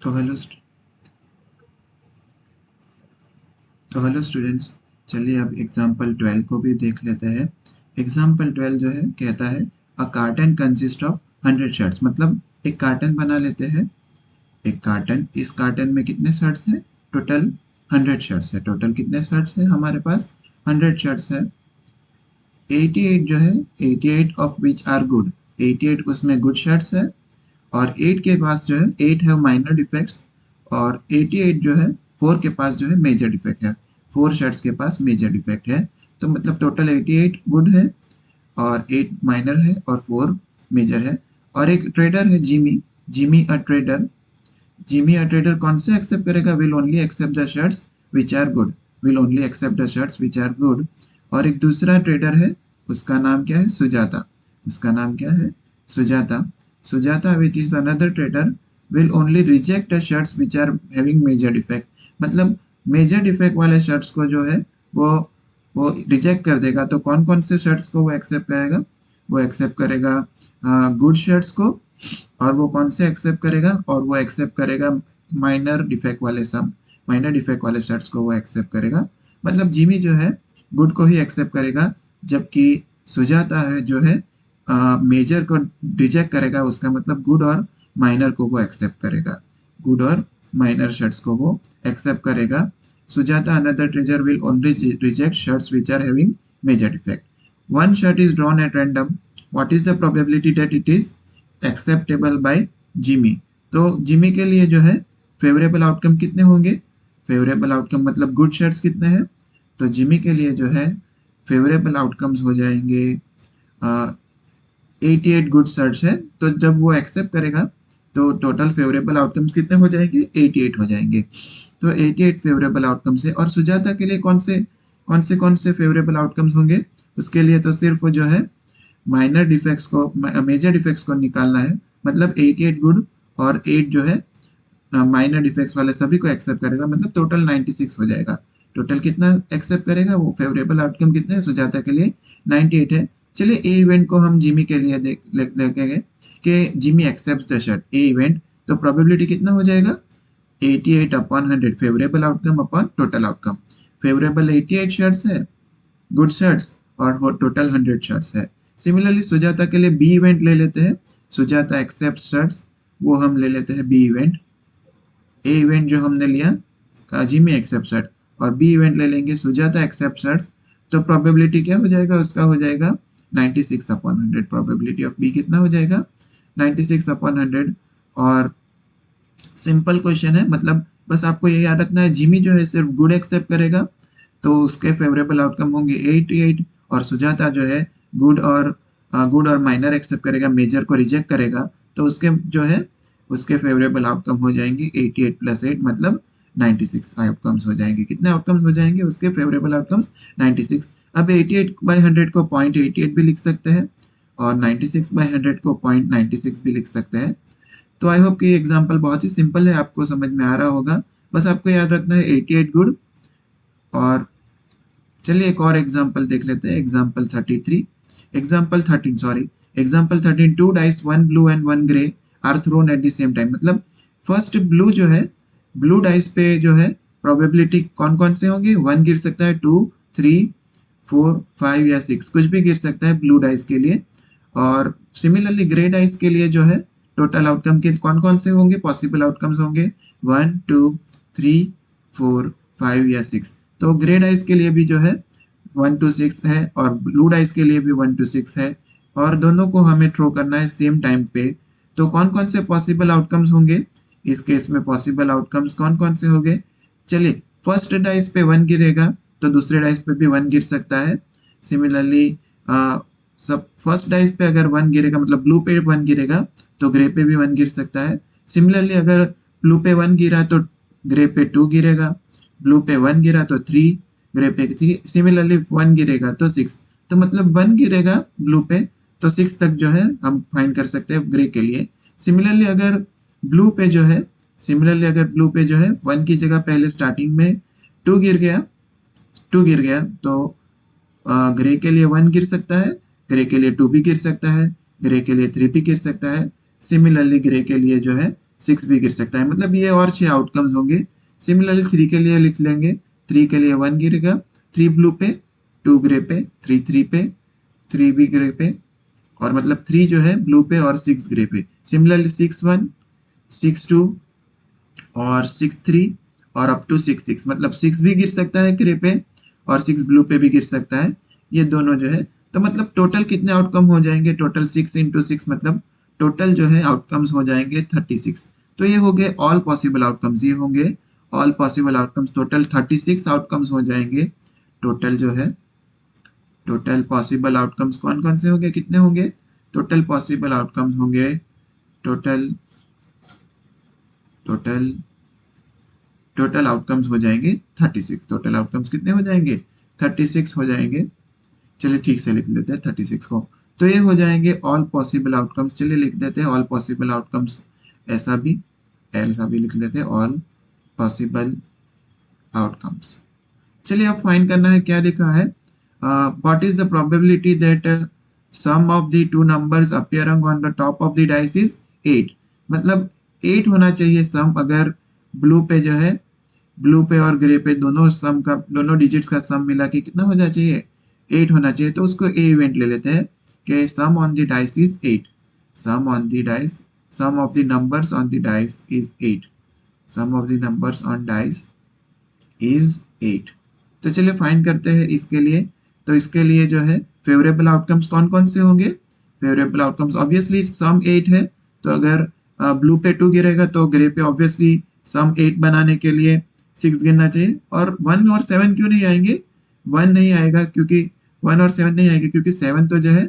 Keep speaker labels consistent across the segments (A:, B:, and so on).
A: तो hello students, चलिए अब एग्जाम्पल 12 को भी देख लेते हैं। एग्जाम्पल 12 जो है कहता है अ कार्टन कंसिस्ट ऑफ 100 शर्ट्स, मतलब एक कार्टन बना लेते हैं। एक कार्टन, इस कार्टन में कितने शर्ट्स हैं? टोटल 100 शर्ट्स है। टोटल कितने शर्ट्स है हमारे पास? 100 शर्ट्स है। 88 जो है, 88 ऑफ विच आर गुड, 88 उसमें गुड शर्ट्स है। और 8 के पास जो है 8 है माइनर डिफेक्ट्स, और 88 जो है 4 के पास जो है मेजर डिफेक्ट है। 4 शर्ट्स के पास मेजर डिफेक्ट है। तो मतलब टोटल 88 गुड है और 8 माइनर है और 4 मेजर है। और एक ट्रेडर है Jimmy, Jimmy a trader. Jimmy a trader कौन से एक्सेप्ट करेगा? Will only accept the shirts which are good, will only accept the shirts which are good. और एक दूसरा ट्रेडर है, उसका नाम क्या है? सुजाता। उसका नाम क्या है? Sujata. Sujata which is another trader will only reject the shirts which are having major defect, मतलब मेजर डिफेक्ट वाले शर्ट्स को जो है वो वो रिजेक्ट कर देगा। तो कौन कौन से शर्ट्स को वो एक्सेप्ट करेगा? वो एक्सेप्ट करेगा गुड शर्ट्स को। और वो कौन से एक्सेप्ट करेगा? और वो एक्सेप्ट करेगा माइनर डिफेक्ट वाले, सब माइनर डिफेक्ट वाले शर्ट्स को वो एक्सेप्ट करेगा। मतलब जिमी जो है गुड को ही एक्सेप्ट करेगा, जबकि सुजाता है जो है मेजर को रिजेक्ट करेगा। उसका मतलब गुड और माइनर को वो एक्सेप्ट करेगा, गुड और माइनर शर्ट्स को वो एक्सेप्ट करेगा। Sujata another trader will only reject shirts which are having major defect. One shirt is drawn at random, what is the probability that it is acceptable by Jimmy? तो Jimmy के लिए जो है favourable outcome कितने होंगे? Favourable outcome मतलब good shirts कितने हैं? तो जिमी के लिए जो है फेवरेबल आउटकम्स हो जाएंगे 88 गुड शर्ट्स है। तो जब वो एक्सेप्ट करेगा तो टोटल फेवरेबल आउटकम्स कितने हो जाएंगे? 88 हो जाएंगे। तो 88 फेवरेबल आउटकम्स है। और सुजाता के लिए कौन से फेवरेबल आउटकम्स होंगे? उसके लिए तो सिर्फ जो है माइनर डिफेक्ट्स को, मेजर डिफेक्ट्स को निकालना है। मतलब 88 गुड और 8 जो है माइनर डिफेक्ट्स वाले सभी को एक्सेप्ट करेगा, मतलब टोटल 96 हो जाएगा। टोटल कितना एक्सेप्ट करेगा? वो फेवरेबल आउटकम कितने हैं सुजाता के लिए? 98 है। चलिए ए इवेंट को हम जिमी के लिए देखेंगे कि Jimmy accept the shirt, A event. तो प्रोबेबिलिटी कितना हो जाएगा? 88 upon 100, favourable outcome upon total outcome. Favourable 88 shirts है, गुड शर्ट्स और टोटल 100 शर्ट्स है। सिमिलरली सुजाता के लिए बी इवेंट ले लेते हैं। सुजाता एक्सेप्ट शर्ट्स, वो हम ले लेते हैं बी इवेंट। ए इवेंट जो हमने लिया जिमी एक्सेप्ट शर्ट, और बी इवेंट ले लेंगे सुजाता एक्सेप्ट शर्ट्स। तो प्रोबेबिलिटी क्या हो जाएगा? उसका हो जाएगा 96 अपॉन 100। प्रोबेबिलिटी ऑफ बी कितना हो जाएगा? 96 अपॉन 100। और सिंपल क्वेश्चन है, मतलब बस आपको ये याद रखना है जिमी जो है सिर्फ गुड एक्सेप्ट करेगा, तो उसके फेवरेबल आउटकम होंगे 88। और सुजाता जो है गुड और माइनर एक्सेप्ट करेगा, मेजर को रिजेक्ट करेगा, तो उसके जो है उसके फेवरेबल आउटकम हो जाएंगे 88 प्लस 8, मतलब 96 आउटकम्स हो जाएंगे। कितने आउटकम्स हो जाएंगे उसके फेवरेबल आउटकम्स? 96। अब 88 बाई 100 को 0.88 भी लिख सकते हैं और 96 बाई 100 को 0.96 भी लिख सकते हैं। तो आई होप कि एग्जाम्पल बहुत ही सिंपल है, आपको समझ में आ रहा होगा। बस आपको याद रखना है 88 गुड। और चलिए एक और एग्जाम्पल देख लेते हैं, example 33। Example 13 sorry, example 13, 2 dice, 1 blue and 1 grey are thrown at the same time. मतलब फर्स्ट ब्लू जो है, ब्लू डाइस पे जो है प्रोबेबिलिटी कौन कौन से होंगे? 1 गिर सकता है, 2, 3, 4, 5 या 6, कुछ भी गिर सकता है ब्लू डाइस के लिए। और सिमिलरली ग्रे डाइस के लिए जो है टोटल आउटकम के कौन कौन से होंगे? पॉसिबल आउटकम्स होंगे 1, 2, 3, 4, 5 या 6। तो ग्रे डाइस के लिए भी जो है 1 to 6 है और ब्लू डाइस के लिए भी 1 to 6 है, और दोनों को हमें थ्रो करना है सेम टाइम पे। तो कौन कौन से पॉसिबल आउटकम्स होंगे इस केस में? पॉसिबल आउटकम्स कौन कौन से होंगे? चलिए, फर्स्ट डाइस पे 1 गिरेगा तो दूसरे डाइस पे भी 1 गिर सकता है। सिमिलरली सब फर्स्ट डाइस पे अगर 1 गिरेगा, मतलब ब्लू पे 1 गिरेगा तो ग्रे पे भी 1 गिर सकता है। सिमिलरली अगर ब्लू पे 1 गिरा तो ग्रे पे 2 गिरेगा, ब्लू पे 1 गिरा तो 3, ग्रे पे 3, सिमिलरली 1 गिरेगा तो 6। तो मतलब 1 गिरेगा ब्लू पे तो 6 तक जो है हम फाइंड कर सकते हैं ग्रे के लिए। सिमिलरली अगर ब्लू पे जो है, सिमिलरली अगर ब्लू पे जो है 1 की जगह पहले स्टार्टिंग में 2 गिर गया, 2 गिर गया तो ग्रे के लिए 1 गिर सकता है, ग्रे के लिए 2 भी गिर सकता है, ग्रे के लिए 3 भी गिर सकता है। सिमिलरली ग्रे के लिए जो है 6 भी गिर सकता है, मतलब ये और 6 आउटकम्स होंगे। सिमिलरली 3 के लिए लिख लेंगे, 3 के लिए 1 गिरेगा, 3 ब्लू पे, 2 ग्रे पे, 3 पे, 3 भी ग्रे पे, और मतलब 3 जो है ब्लू पे और 6 ग्रे पे। सिमिलरली 6-1, 6-2 और 6-3 और अप टू 6-6, मतलब 6 भी गिर सकता है ग्रे पे और 6 ब्लू पे भी गिर सकता है, ये दोनों जो है। तो मतलब टोटल कितने आउटकम हो जाएंगे, टोटल 6 इंटू 6, मतलब टोटल जो है आउटकम्स हो जाएंगे 36। तो ये हो गए ऑल पॉसिबल आउटकम्स, ये होंगे all possible outcomes, total 36 outcomes हो जाएंगे। टोटल जो है, टोटल पॉसिबल आउटकम्स कौन कौन से होंगे, कितने होंगे, टोटल पॉसिबल आउटकम्स होंगे, टोटल टोटल टोटल आउटकम्स हो जाएंगे 36। टोटल आउटकम्स कितने हो जाएंगे, 36 हो जाएंगे। चलिए ठीक से लिख लेते हैं 36 को। तो ये हो जाएंगे ऑल पॉसिबल आउटकम्स। चलिए लिख देते हैं ऑल पॉसिबल आउटकम्स, ऐसा भी लिख लेते हैं, ऑल पॉसिबल आउटकम्स। चलिए अब फाइंड करना है, क्या दिखा है, what is the probability that sum of the two numbers appearing on the top of the dice is 8, मतलब 8 होना चाहिए सम, अगर ब्लू पे जो है, ब्लू पे और ग्रे पे दोनों सम का, दोनों डिजिट्स का सम मिला के कितना होना चाहिए, 8 होना चाहिए। तो उसको ए इवेंट ले लेते हैं कि sum on the dice is 8, sum on the dice, sum of the numbers on the dice is 8, sum of the numbers on dice is 8। तो चलिए फाइंड करते हैं इसके लिए। तो इसके लिए जो है फेवरेबल आउटकम्स कौन कौन से होंगे, फेवरेबल आउटकम्स ऑब्वियसली सम 8 है, तो अगर ब्लू पे 2 गिरेगा तो ग्रे पे ऑब्वियसली सम 8 बनाने के लिए 6 गिनना चाहिए। और 1 और 7 क्यों नहीं आएंगे, 1 नहीं आएगा क्योंकि 1 और 7 नहीं आएंगे क्योंकि 7 तो जो है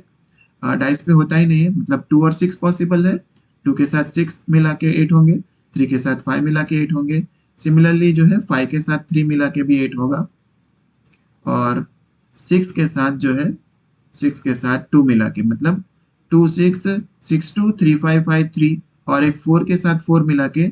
A: डाइस पे होता ही नहीं है, मतलब 2 और 6 पॉसिबल है, 2 के साथ 6 मिला के 8 होंगे, 3 के साथ 5 मिला के 8 होंगे, सिमिलरली जो है 5 के साथ 3 मिला के भी 8 होगा, और 6 के साथ जो है 6 के साथ 2 मिला के, मतलब 2 6 6 2 3 5 5 3, और एक 4 के साथ 4 मिला के,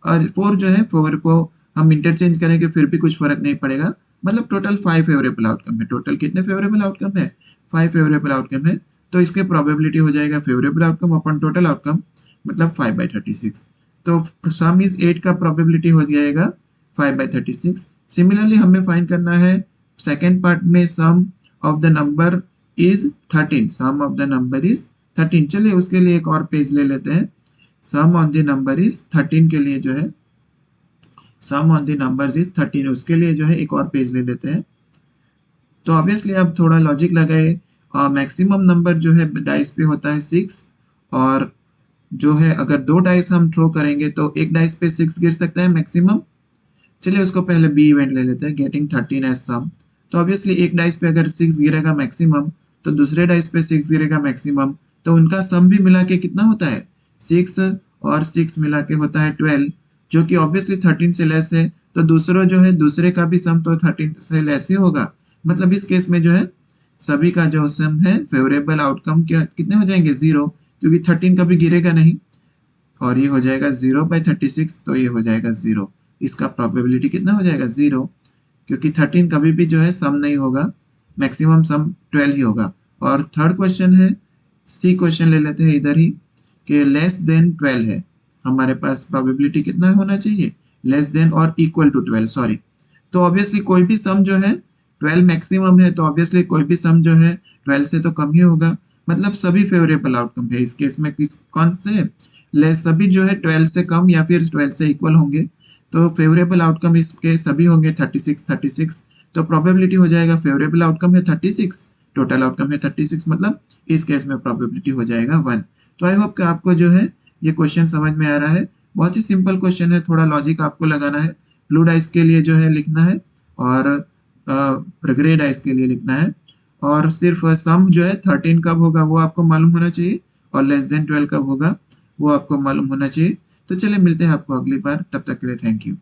A: और 4 जो है 4 को हम इंटरचेंज करेंगे फिर भी कुछ फर्क नहीं पड़ेगा, मतलब टोटल 5 फेवरेबल आउटकम है। टोटल कितने फेवरेबल आउटकम है, 5 फेवरेबल आउटकम है। तो इसके प्रोबेबिलिटी हो जाएगा फेवरेबल आउटकम अपन टोटल आउटकम, मतलब 5/36। तो सम इज 8 का प्रोबेबिलिटी हो जाएगा 5/36। सिमिलरली हमें फाइंड करना है सेकेंड पार्ट में, sum of the number is 13, sum of the number is 13। चलिए उसके लिए एक और पेज ले लेते हैं, सम ऑन द नंबर इज 13 के लिए जो है, सम ऑन द नंबर इज 13, उसके लिए जो है एक और पेज ले लेते हैं। तो ऑब्वियसली अब थोड़ा लॉजिक लगाए, मैक्सिमम नंबर जो है डाइस पे होता है 6, और जो है अगर 2 डाइस हम थ्रो करेंगे तो एक डाइस पे 6 गिर सकता है मैक्सिमम। चलिए उसको पहले बी इवेंट ले लेते हैं, गेटिंग 13 एज सम। तो ऑब्वियसली एक डाइस पे अगर 6 गिरेगा मैक्सिमम, तो दूसरे डाइस पे 6 गिरेगा मैक्सिमम, तो उनका सम भी मिला के कितना होता है, 6 और 6 मिला के होता है 12, जो कि ऑब्वियसली 13 से लेस है, तो दूसरों जो है दूसरे का भी सम तो 13 से लेस ही होगा। मतलब इस केस में जो है सभी का जो सम है फेवरेबल आउटकम क्या कितने हो जाएंगे, 0, क्योंकि 13 कभी गिरेगा नहीं, और ये हो जाएगा 0/36, तो ये हो जाएगा 0। इसका प्रोबेबिलिटी कितना हो जाएगा, 0, क्योंकि 13 कभी भी जो है सम नहीं होगा, मैक्सिमम सम 12 ही होगा। और थर्ड क्वेश्चन है, सी क्वेश्चन ले लेते हैं इधर ही, कि लेस देन 12 है, हमारे पास प्रोबेबिलिटी कितना होना चाहिए, लेस देन और इक्वल टू 12, सॉरी। तो ऑब्वियसली कोई भी सम जो है 12 मैक्सिमम है, तो ऑब्वियसली कोई भी सम जो है 12 से तो कम ही होगा, मतलब सभी फेवरेबल आउटकम है इस केस में। किस कौन से, लेस, सभी जो है 12 से कम या फिर 12 से इक्वल होंगे, तो फेवरेबल आउटकम इसके सभी होंगे 36। तो प्रोबेबिलिटी हो जाएगा, फेवरेबल आउटकम है 36, टोटल आउटकम है 36, मतलब इस केस में प्रोबेबिलिटी हो जाएगा 1। तो आई होप कि आपको जो है ये क्वेश्चन समझ में आ रहा है, बहुत ही सिंपल क्वेश्चन है, थोड़ा लॉजिक आपको लगाना है। ब्लू डाइस के लिए जो है लिखना है, और ग्रे डाइस के लिए लिखना है, और सिर्फ सम जो है 13 कब होगा वो आपको मालूम होना चाहिए, और लेस देन 12 कब होगा वो आपको मालूम होना चाहिए। तो चलिए मिलते हैं आपको अगली बार, तब तक के लिए थैंक यू।